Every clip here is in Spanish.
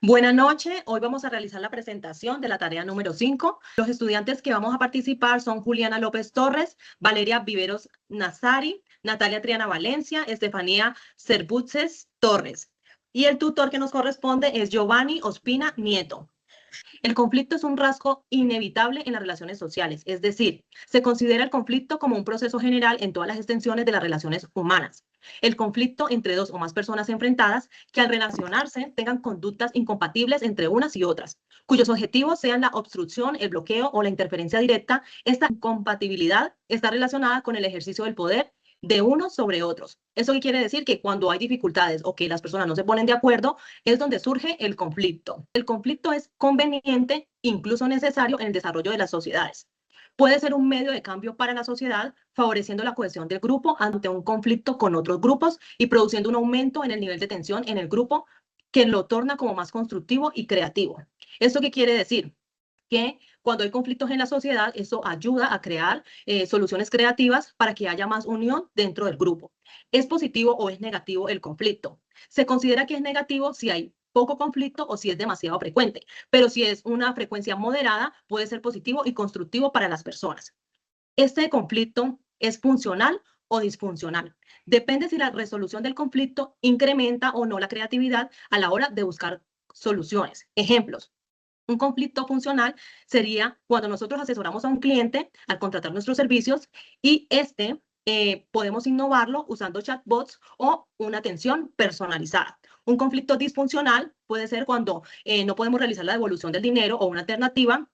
Buenas noches, hoy vamos a realizar la presentación de la tarea número 5. Los estudiantes que vamos a participar son Juliana López Torres, Valeria Viveros Nazari, Natalia Triana Valencia, Estefanía Cervutses Torres. Y el tutor que nos corresponde es Giovanni Ospina Nieto. El conflicto es un rasgo inevitable en las relaciones sociales, es decir, se considera el conflicto como un proceso general en todas las extensiones de las relaciones humanas. El conflicto entre dos o más personas enfrentadas que al relacionarse tengan conductas incompatibles entre unas y otras, cuyos objetivos sean la obstrucción, el bloqueo o la interferencia directa. Esta incompatibilidad está relacionada con el ejercicio del poder de unos sobre otros. ¿Eso qué quiere decir? Que cuando hay dificultades o que las personas no se ponen de acuerdo, es donde surge el conflicto. El conflicto es conveniente, incluso necesario en el desarrollo de las sociedades. Puede ser un medio de cambio para la sociedad, favoreciendo la cohesión del grupo ante un conflicto con otros grupos y produciendo un aumento en el nivel de tensión en el grupo que lo torna como más constructivo y creativo. ¿Esto qué quiere decir? Que cuando hay conflictos en la sociedad, eso ayuda a crear soluciones creativas para que haya más unión dentro del grupo. ¿Es positivo o es negativo el conflicto? Se considera que es negativo si hay poco conflicto o si es demasiado frecuente, pero si es una frecuencia moderada, puede ser positivo y constructivo para las personas. Este conflicto es funcional o disfuncional. Depende si la resolución del conflicto incrementa o no la creatividad a la hora de buscar soluciones. Ejemplos: un conflicto funcional sería cuando nosotros asesoramos a un cliente al contratar nuestros servicios y podemos innovarlo usando chatbots o una atención personalizada. Un conflicto disfuncional puede ser cuando no podemos realizar la devolución del dinero o una alternativa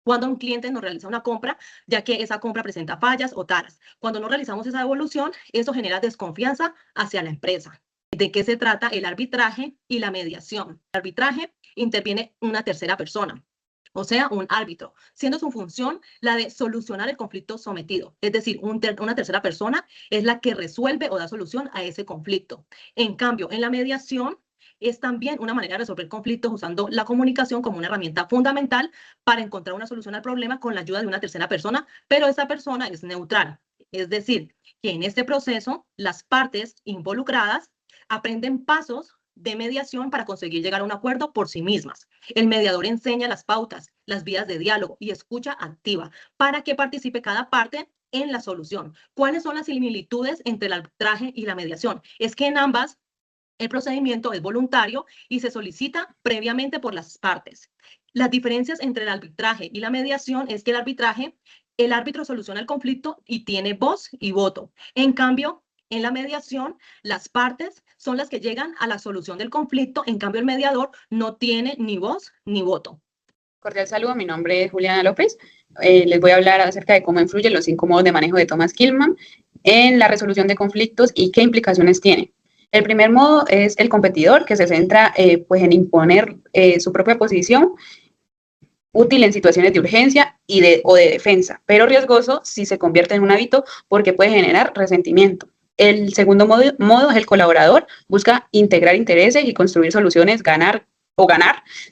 cuando un cliente nos realiza una compra, ya que esa compra presenta fallas o taras. Cuando no realizamos esa devolución, eso genera desconfianza hacia la empresa. ¿De qué se trata el arbitraje y la mediación? El arbitraje interviene una tercera persona, o sea, un árbitro, siendo su función la de solucionar el conflicto sometido. Es decir, una tercera persona es la que resuelve o da solución a ese conflicto. En cambio, en la mediación es también una manera de resolver conflictos usando la comunicación como una herramienta fundamental para encontrar una solución al problema con la ayuda de una tercera persona, pero esa persona es neutral. Es decir, que en este proceso las partes involucradas aprenden pasos de mediación para conseguir llegar a un acuerdo por sí mismas. El mediador enseña las pautas, las vías de diálogo y escucha activa para que participe cada parte en la solución. ¿Cuáles son las similitudes entre el arbitraje y la mediación? Es que en ambas el procedimiento es voluntario y se solicita previamente por las partes. Las diferencias entre el arbitraje y la mediación es que el árbitro soluciona el conflicto y tiene voz y voto. En cambio, en la mediación, las partes son las que llegan a la solución del conflicto. En cambio, el mediador no tiene ni voz ni voto. Cordial saludo, mi nombre es Juliana López. Les voy a hablar acerca de cómo influyen los 5 modos de manejo de Thomas Kilmann en la resolución de conflictos y qué implicaciones tienen. El primer modo es el competidor, que se centra pues en imponer su propia posición, útil en situaciones de urgencia o de defensa, pero riesgoso si se convierte en un hábito porque puede generar resentimiento. El segundo modo es el colaborador, busca integrar intereses y construir soluciones, ganar,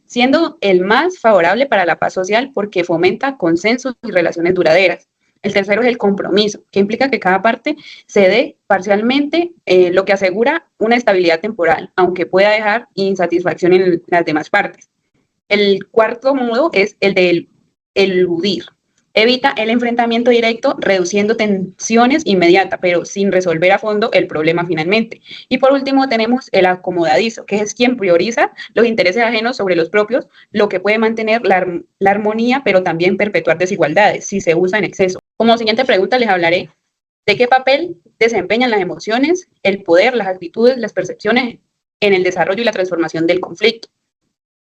siendo el más favorable para la paz social porque fomenta consensos y relaciones duraderas. El tercero es el compromiso, que implica que cada parte cede parcialmente, lo que asegura una estabilidad temporal, aunque pueda dejar insatisfacción en las demás partes. El cuarto modo es el de eludir. Evita el enfrentamiento directo, reduciendo tensiones inmediatas, pero sin resolver a fondo el problema finalmente. Y por último tenemos el acomodadizo, que es quien prioriza los intereses ajenos sobre los propios, lo que puede mantener la armonía, pero también perpetuar desigualdades si se usa en exceso. Como siguiente pregunta les hablaré de qué papel desempeñan las emociones, el poder, las actitudes, las percepciones en el desarrollo y la transformación del conflicto.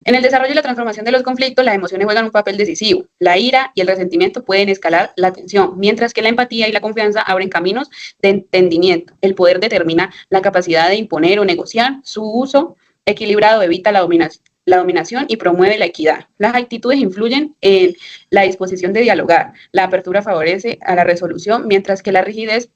En el desarrollo y la transformación de los conflictos, las emociones juegan un papel decisivo. La ira y el resentimiento pueden escalar la tensión, mientras que la empatía y la confianza abren caminos de entendimiento. El poder determina la capacidad de imponer o negociar. Su uso equilibrado evita la dominación y promueve la equidad. Las actitudes influyen en la disposición de dialogar. La apertura favorece a la resolución, mientras que la rigidez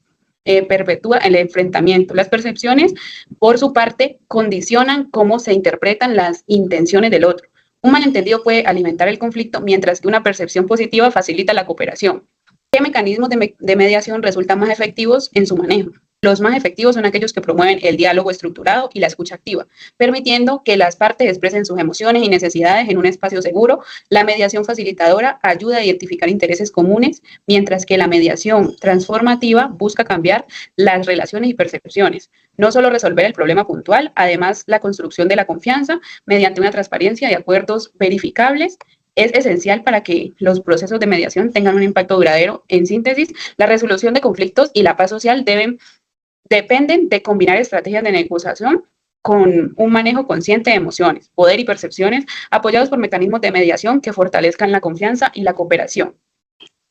perpetúa el enfrentamiento. Las percepciones, por su parte, condicionan cómo se interpretan las intenciones del otro. Un malentendido puede alimentar el conflicto, mientras que una percepción positiva facilita la cooperación. ¿Qué mecanismos de mediación resultan más efectivos en su manejo? Los más efectivos son aquellos que promueven el diálogo estructurado y la escucha activa, permitiendo que las partes expresen sus emociones y necesidades en un espacio seguro. La mediación facilitadora ayuda a identificar intereses comunes, mientras que la mediación transformativa busca cambiar las relaciones y percepciones. No solo resolver el problema puntual, además la construcción de la confianza mediante una transparencia y acuerdos verificables es esencial para que los procesos de mediación tengan un impacto duradero. En síntesis, la resolución de conflictos y la paz social dependen de combinar estrategias de negociación con un manejo consciente de emociones, poder y percepciones, apoyados por mecanismos de mediación que fortalezcan la confianza y la cooperación.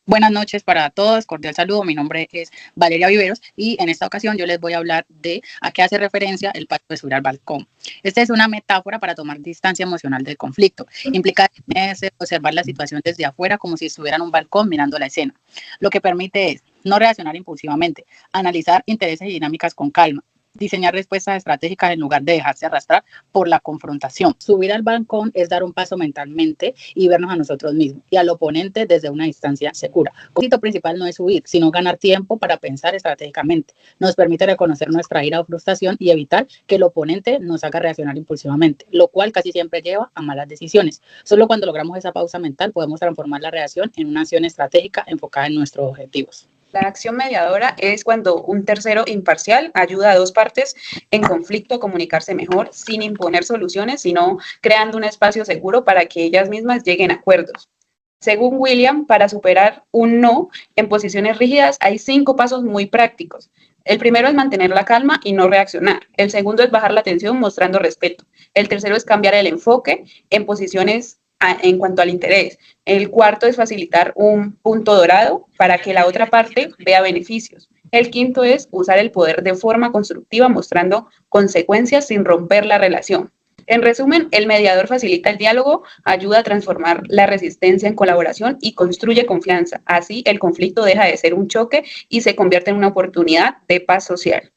Buenas noches para todos, cordial saludo, mi nombre es Valeria Viveros y en esta ocasión yo les voy a hablar de a qué hace referencia el pacto de subir al balcón. Esta es una metáfora para tomar distancia emocional del conflicto. Implica observar la situación desde afuera como si estuviera en un balcón mirando la escena. Lo que permite es no reaccionar impulsivamente, analizar intereses y dinámicas con calma, diseñar respuestas estratégicas en lugar de dejarse arrastrar por la confrontación. Subir al balcón es dar un paso mentalmente y vernos a nosotros mismos y al oponente desde una distancia segura. El propósito principal no es subir, sino ganar tiempo para pensar estratégicamente. Nos permite reconocer nuestra ira o frustración y evitar que el oponente nos haga reaccionar impulsivamente, lo cual casi siempre lleva a malas decisiones. Solo cuando logramos esa pausa mental podemos transformar la reacción en una acción estratégica enfocada en nuestros objetivos. La acción mediadora es cuando un tercero imparcial ayuda a dos partes en conflicto a comunicarse mejor sin imponer soluciones, sino creando un espacio seguro para que ellas mismas lleguen a acuerdos. Según William, para superar un no en posiciones rígidas hay 5 pasos muy prácticos. El primero es mantener la calma y no reaccionar. El segundo es bajar la tensión mostrando respeto. El tercero es cambiar el enfoque en posiciones en cuanto al interés. El cuarto es facilitar un punto dorado para que la otra parte vea beneficios. El quinto es usar el poder de forma constructiva, mostrando consecuencias sin romper la relación. En resumen, el mediador facilita el diálogo, ayuda a transformar la resistencia en colaboración y construye confianza. Así, el conflicto deja de ser un choque y se convierte en una oportunidad de paz social.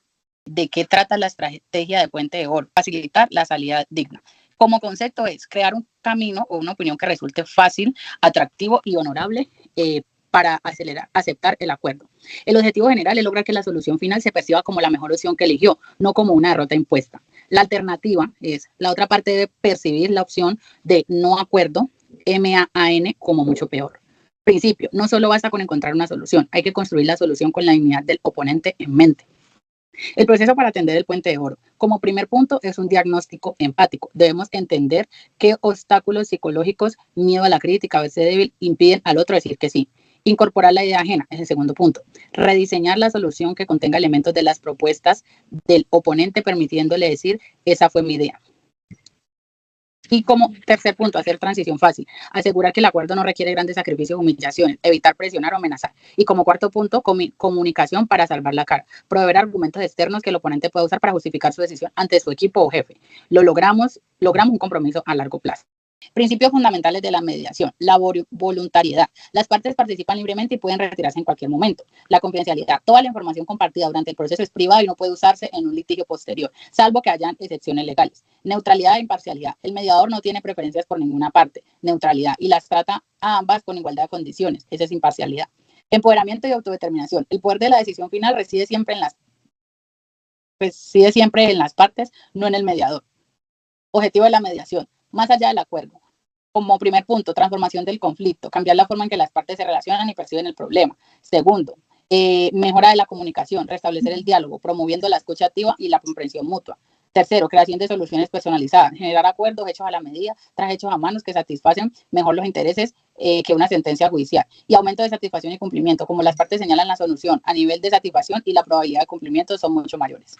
¿De qué trata la estrategia de Puente de Oro? Facilitar la salida digna. Como concepto es crear un camino o una opinión que resulte fácil, atractivo y honorable para aceptar el acuerdo. El objetivo general es lograr que la solución final se perciba como la mejor opción que eligió, no como una derrota impuesta. La alternativa es, la otra parte debe percibir la opción de no acuerdo, MAN, como mucho peor. Principio, no solo basta con encontrar una solución, hay que construir la solución con la dignidad del oponente en mente. El proceso para atender el puente de oro. Como primer punto es un diagnóstico empático. Debemos entender qué obstáculos psicológicos, miedo a la crítica, a veces débil, impiden al otro decir que sí. Incorporar la idea ajena es el segundo punto. Rediseñar la solución que contenga elementos de las propuestas del oponente, permitiéndole decir, esa fue mi idea. Y como tercer punto, hacer transición fácil. Asegurar que el acuerdo no requiere grandes sacrificios o humillaciones. Evitar presionar o amenazar. Y como cuarto punto, comunicación para salvar la cara. Proveer argumentos externos que el oponente pueda usar para justificar su decisión ante su equipo o jefe. Logramos un compromiso a largo plazo. Principios fundamentales de la mediación. La voluntariedad. Las partes participan libremente y pueden retirarse en cualquier momento. La confidencialidad. Toda la información compartida durante el proceso es privada y no puede usarse en un litigio posterior, salvo que hayan excepciones legales. Neutralidad e imparcialidad. El mediador no tiene preferencias por ninguna parte. Neutralidad. Y las trata a ambas con igualdad de condiciones. Esa es imparcialidad. Empoderamiento y autodeterminación. El poder de la decisión final reside siempre en las partes, no en el mediador. Objetivo de la mediación. Más allá del acuerdo. Como primer punto, transformación del conflicto, cambiar la forma en que las partes se relacionan y perciben el problema. Segundo, mejora de la comunicación, restablecer el diálogo, promoviendo la escucha activa y la comprensión mutua. Tercero, creación de soluciones personalizadas, generar acuerdos hechos a la medida, tras hechos a manos que satisfacen mejor los intereses que una sentencia judicial. Y aumento de satisfacción y cumplimiento, como las partes señalan la solución, a nivel de satisfacción y la probabilidad de cumplimiento son mucho mayores.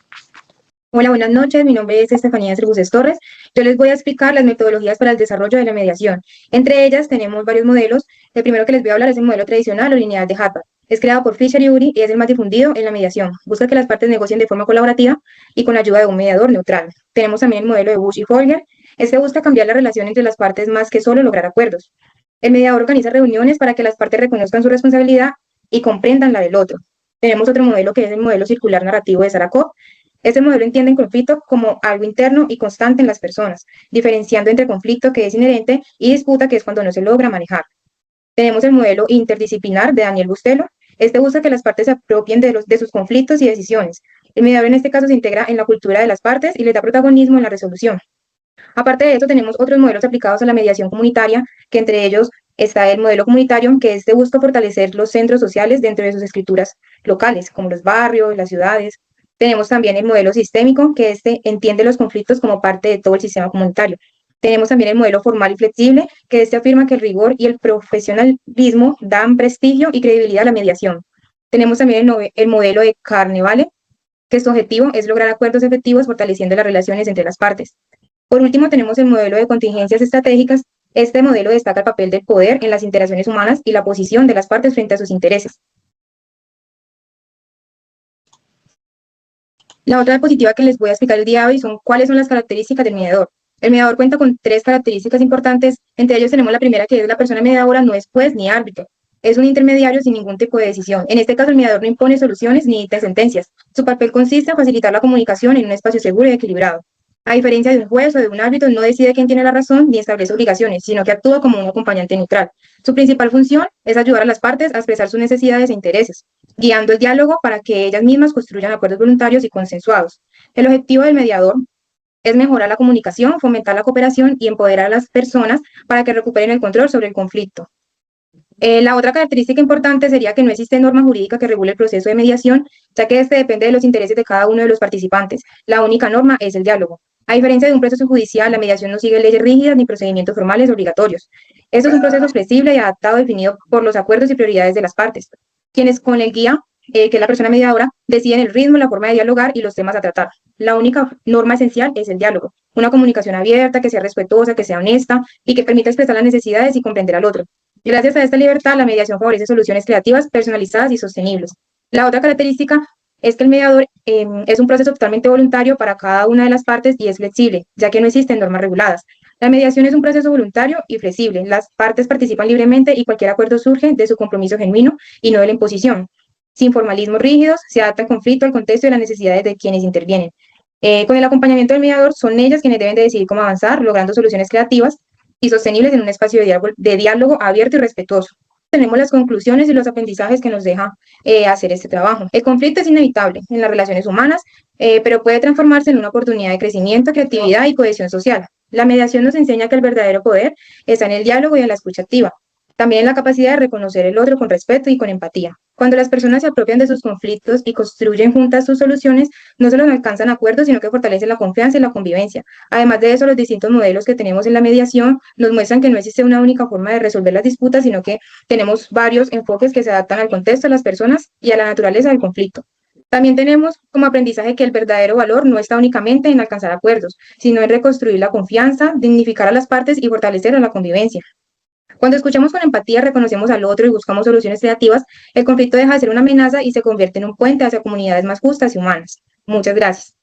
Hola, buenas noches. Mi nombre es Estefanía Cerbuces Torres. Yo les voy a explicar las metodologías para el desarrollo de la mediación. Entre ellas tenemos varios modelos. El primero que les voy a hablar es el modelo tradicional o lineal de Harvard. Es creado por Fisher y Uri y es el más difundido en la mediación. Busca que las partes negocien de forma colaborativa y con la ayuda de un mediador neutral. Tenemos también el modelo de Bush y Folger. Este busca cambiar la relación entre las partes más que solo lograr acuerdos. El mediador organiza reuniones para que las partes reconozcan su responsabilidad y comprendan la del otro. Tenemos otro modelo que es el modelo circular narrativo de Sarakov. Este modelo entiende el conflicto como algo interno y constante en las personas, diferenciando entre conflicto, que es inherente, y disputa, que es cuando no se logra manejar. Tenemos el modelo interdisciplinar de Daniel Bustelo. Este busca que las partes se apropien de sus conflictos y decisiones, El mediador en este caso se integra en la cultura de las partes y les da protagonismo en la resolución. Aparte de esto, tenemos otros modelos aplicados a la mediación comunitaria, que entre ellos está el modelo comunitario, que busca fortalecer los centros sociales dentro de sus escrituras locales, como los barrios, las ciudades. Tenemos también el modelo sistémico, que entiende los conflictos como parte de todo el sistema comunitario. Tenemos también el modelo formal y flexible, que afirma que el rigor y el profesionalismo dan prestigio y credibilidad a la mediación. Tenemos también el modelo de Carnevale, que su objetivo es lograr acuerdos efectivos fortaleciendo las relaciones entre las partes. Por último, tenemos el modelo de contingencias estratégicas. Este modelo destaca el papel del poder en las interacciones humanas y la posición de las partes frente a sus intereses. La otra diapositiva que les voy a explicar el día de hoy son cuáles son las características del mediador. El mediador cuenta con 3 características importantes. Entre ellos tenemos la primera, que es la persona mediadora no es juez ni árbitro. Es un intermediario sin ningún tipo de decisión. En este caso, el mediador no impone soluciones ni dicta sentencias. Su papel consiste en facilitar la comunicación en un espacio seguro y equilibrado. A diferencia de un juez o de un árbitro, no decide quién tiene la razón ni establece obligaciones, sino que actúa como un acompañante neutral. Su principal función es ayudar a las partes a expresar sus necesidades e intereses, guiando el diálogo para que ellas mismas construyan acuerdos voluntarios y consensuados. El objetivo del mediador es mejorar la comunicación, fomentar la cooperación y empoderar a las personas para que recuperen el control sobre el conflicto. La otra característica importante sería que no existe norma jurídica que regule el proceso de mediación, ya que depende de los intereses de cada uno de los participantes. La única norma es el diálogo. A diferencia de un proceso judicial, la mediación no sigue leyes rígidas ni procedimientos formales obligatorios. Esto es un proceso flexible y adaptado, definido por los acuerdos y prioridades de las partes, quienes con el guía, que es la persona mediadora, deciden el ritmo, la forma de dialogar y los temas a tratar. La única norma esencial es el diálogo, una comunicación abierta, que sea respetuosa, que sea honesta y que permita expresar las necesidades y comprender al otro. Gracias a esta libertad, la mediación favorece soluciones creativas, personalizadas y sostenibles. La otra característica es que el mediador es un proceso totalmente voluntario para cada una de las partes y es flexible, ya que no existen normas reguladas. La mediación es un proceso voluntario y flexible. Las partes participan libremente y cualquier acuerdo surge de su compromiso genuino y no de la imposición. Sin formalismos rígidos, se adapta el conflicto al contexto y las necesidades de quienes intervienen. Con el acompañamiento del mediador, son ellas quienes deben de decidir cómo avanzar, logrando soluciones creativas y sostenibles en un espacio de diálogo abierto y respetuoso. Tenemos las conclusiones y los aprendizajes que nos deja hacer este trabajo. El conflicto es inevitable en las relaciones humanas, pero puede transformarse en una oportunidad de crecimiento, creatividad y cohesión social. La mediación nos enseña que el verdadero poder está en el diálogo y en la escucha activa. También en la capacidad de reconocer el otro con respeto y con empatía. Cuando las personas se apropian de sus conflictos y construyen juntas sus soluciones, no solo alcanzan acuerdos, sino que fortalecen la confianza y la convivencia. Además de eso, los distintos modelos que tenemos en la mediación nos muestran que no existe una única forma de resolver las disputas, sino que tenemos varios enfoques que se adaptan al contexto, a las personas y a la naturaleza del conflicto. También tenemos como aprendizaje que el verdadero valor no está únicamente en alcanzar acuerdos, sino en reconstruir la confianza, dignificar a las partes y fortalecer a la convivencia. Cuando escuchamos con empatía, reconocemos al otro y buscamos soluciones creativas, el conflicto deja de ser una amenaza y se convierte en un puente hacia comunidades más justas y humanas. Muchas gracias.